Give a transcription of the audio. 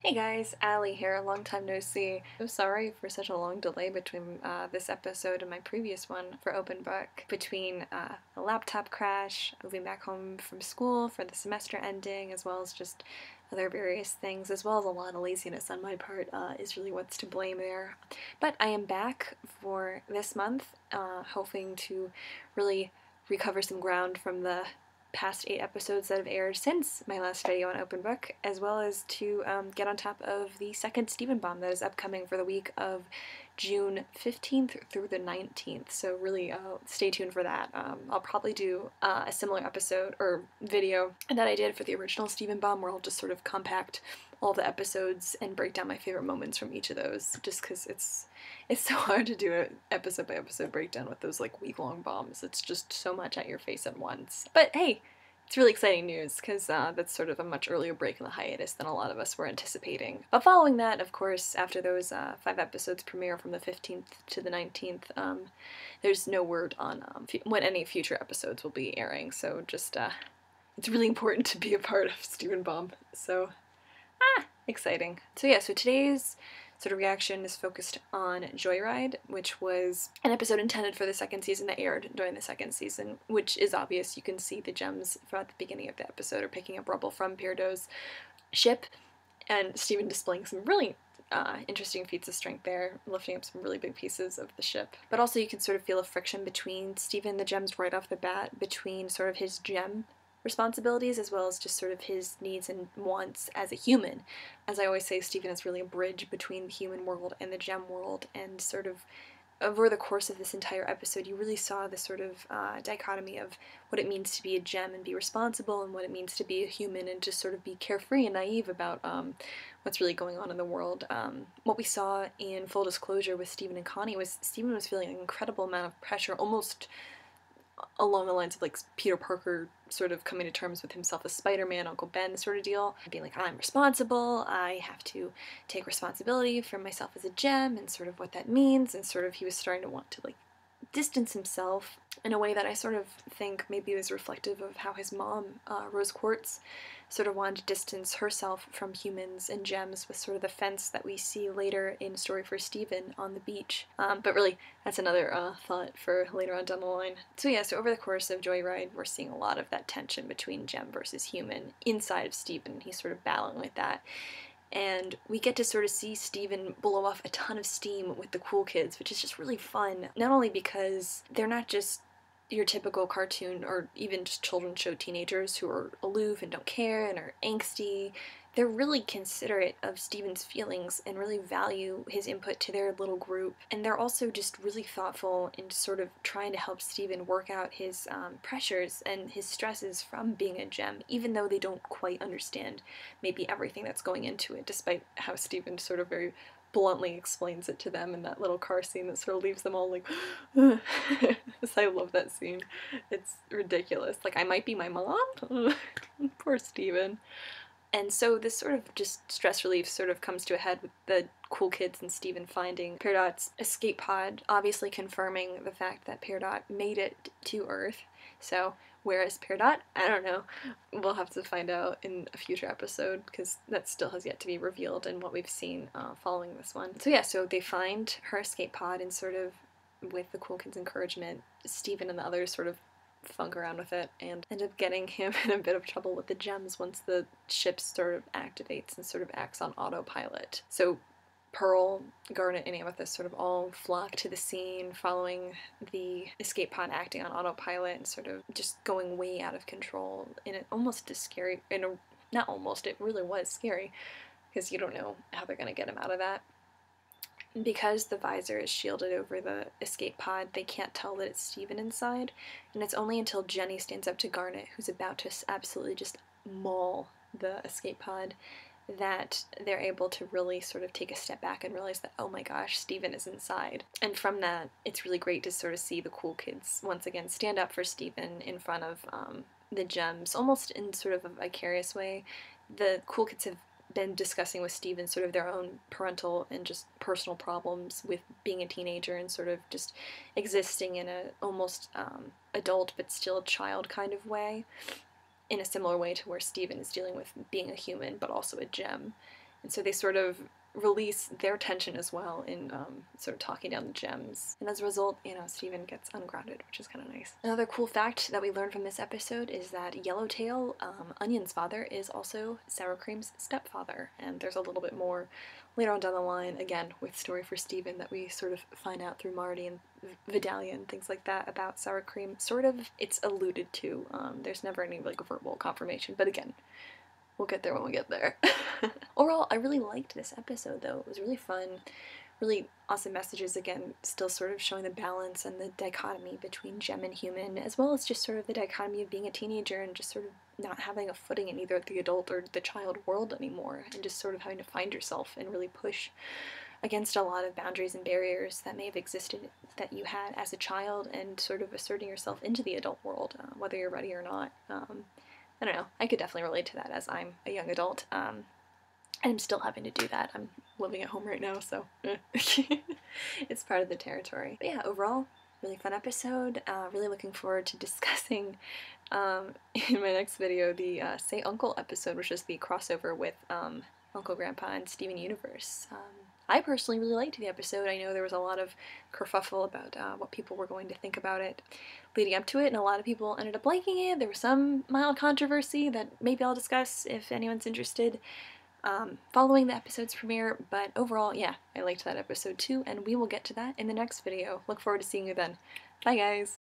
Hey guys, Allie here, long time no see. I'm sorry for such a long delay between this episode and my previous one for Open Book, between a laptop crash, moving back home from school for the semester ending, as well as just other various things, as well as a lot of laziness on my part is really what's to blame there. But I am back for this month, hoping to really recover some ground from the past 8 episodes that have aired since my last video on Open Book, as well as to get on top of the second Stephen Bomb that is upcoming for the week of June 15th through the 19th, so really stay tuned for that. I'll probably do a similar episode or video that I did for the original Stephen Bomb, where I'll just sort of compact all the episodes and break down my favorite moments from each of those, just because it's so hard to do an episode by episode breakdown with those like week-long bombs. It's just so much at your face at once. But hey, it's really exciting news, because that's sort of a much earlier break in the hiatus than a lot of us were anticipating. But following that, of course, after those 5 episodes premiere from the 15th to the 19th, there's no word on when any future episodes will be airing, so just, it's really important to be a part of Stephen Bomb, so, exciting. So yeah, so today's sort of reaction is focused on Joyride, which was an episode intended for the second season that aired during the second season, which is obvious. You can see the gems throughout the beginning of the episode are picking up rubble from Peridot's ship, and Stephen displaying some really interesting feats of strength there, lifting up some really big pieces of the ship. But also you can sort of feel a friction between Stephen and the gems right off the bat, between sort of his gem responsibilities as well as just sort of his needs and wants as a human. As I always say, Stephen is really a bridge between the human world and the gem world, and sort of over the course of this entire episode you really saw the sort of dichotomy of what it means to be a gem and be responsible, and what it means to be a human and just sort of be carefree and naive about what's really going on in the world. What we saw in Full Disclosure with Stephen and Connie was Stephen was feeling an incredible amount of pressure, almost along the lines of like Peter Parker sort of coming to terms with himself as Spider-Man, Uncle Ben sort of deal, being like, I'm responsible, I have to take responsibility for myself as a gem and sort of what that means, and sort of he was starting to want to like distance himself in a way that I sort of think maybe was reflective of how his mom, Rose Quartz, sort of wanted to distance herself from humans and gems with sort of the fence that we see later in Story for Stephen on the beach. But really, that's another thought for later on down the line. So yeah, so over the course of Joyride, we're seeing a lot of that tension between gem versus human inside of Stephen. He's sort of battling with that. And we get to sort of see Stephen blow off a ton of steam with the cool kids, which is just really fun. Not only because they're not just your typical cartoon or even just children's show teenagers who are aloof and don't care and are angsty. They're really considerate of Stephen's feelings and really value his input to their little group. And they're also just really thoughtful in sort of trying to help Stephen work out his pressures and his stresses from being a gem, even though they don't quite understand maybe everything that's going into it, despite how Stephen sort of very bluntly explains it to them in that little car scene that sort of leaves them all like, I love that scene. It's ridiculous. Like, I might be my mom? Poor Stephen. And so this sort of just stress relief sort of comes to a head with the cool kids and Stephen finding Peridot's escape pod, obviously confirming the fact that Peridot made it to Earth. So where is Peridot? I don't know. We'll have to find out in a future episode, because that still has yet to be revealed in what we've seen following this one. So yeah, so they find her escape pod, and sort of with the cool kids' encouragement, Stephen and the others sort of funk around with it and end up getting him in a bit of trouble with the gems once the ship sort of activates and sort of acts on autopilot. So Pearl, Garnet, and Amethyst sort of all flock to the scene following the escape pod acting on autopilot and sort of just going way out of control in an almost a scary, not almost, it really was scary, because you don't know how they're going to get him out of that. Because the visor is shielded over the escape pod, they can't tell that it's Stephen inside, and it's only until Jenny stands up to Garnet, who's about to absolutely just maul the escape pod, that they're able to really sort of take a step back and realize that, oh my gosh, Stephen is inside. And from that, it's really great to sort of see the cool kids once again stand up for Stephen in front of the gems, almost in sort of a vicarious way. The cool kids have been discussing with Stephen sort of their own parental and just personal problems with being a teenager and sort of just existing in a almost adult but still child kind of way, in a similar way to where Stephen is dealing with being a human but also a gem. And so they sort of release their tension as well in sort of talking down the gems. And as a result, you know, Steven gets ungrounded, which is kind of nice. Another cool fact that we learned from this episode is that Yellowtail, Onion's father, is also Sour Cream's stepfather. And there's a little bit more later on down the line, again, with Story for Steven, that we sort of find out through Marty and Vidalia and things like that about Sour Cream. Sort of, it's alluded to. There's never any, like, verbal confirmation, but again, we'll get there when we get there. Overall, I really liked this episode, though. It was really fun, really awesome messages, again, still sort of showing the balance and the dichotomy between gem and human, as well as just sort of the dichotomy of being a teenager and just sort of not having a footing in either the adult or the child world anymore, and just sort of having to find yourself and really push against a lot of boundaries and barriers that may have existed that you had as a child, and sort of asserting yourself into the adult world, whether you're ready or not. I don't know, I could definitely relate to that as I'm a young adult, and I'm still having to do that. I'm living at home right now, so it's part of the territory. But yeah, overall, really fun episode. Really looking forward to discussing in my next video the Say Uncle episode, which is the crossover with Uncle Grandpa and Steven Universe. I personally really liked the episode. I know there was a lot of kerfuffle about what people were going to think about it leading up to it, and a lot of people ended up liking it. There was some mild controversy that maybe I'll discuss if anyone's interested following the episode's premiere, but overall, yeah, I liked that episode too, and we will get to that in the next video. Look forward to seeing you then. Bye, guys!